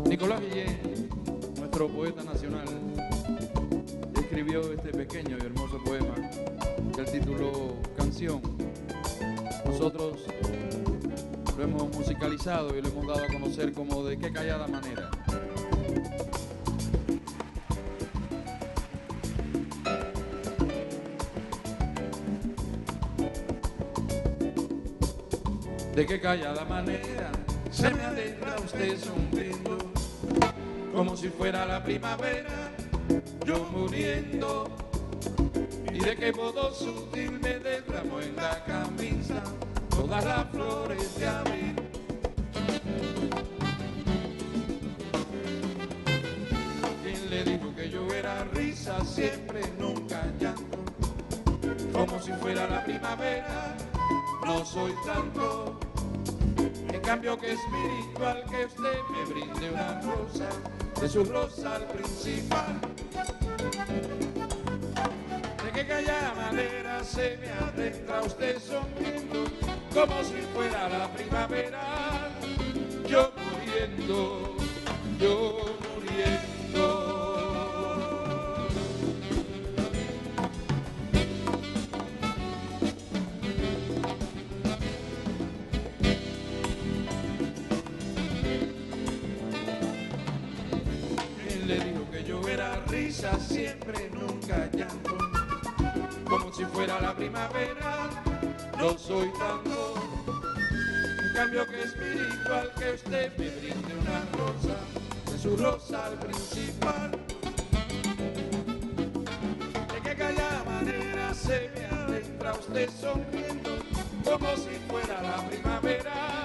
Nicolás Guillén, nuestro poeta nacional, escribió este pequeño y hermoso poema que él tituló Canción. Nosotros lo hemos musicalizado y lo hemos dado a conocer como De qué callada manera. De qué callada manera se me adentra usted sonriendo, como si fuera la primavera, yo muriendo. Y de qué modo sutil me derramó en la camisa todas las flores de abril. ¿Quién le dijo que yo era risa siempre, nunca llanto? Como si fuera la primavera, no soy tanto. En cambio que espiritual que usted me brinde una rosa, de su rosal principal. De qué callada manera se me adentra usted sonriendo, como si fuera la primavera, yo muriendo, yo muriendo. Le dijo que yo era risa siempre, nunca llanto, como si fuera la primavera, no soy tanto. En cambio que espiritual que usted me brinde una rosa, de su rosal principal. De qué callada manera se me adentra usted sonriendo, como si fuera la primavera,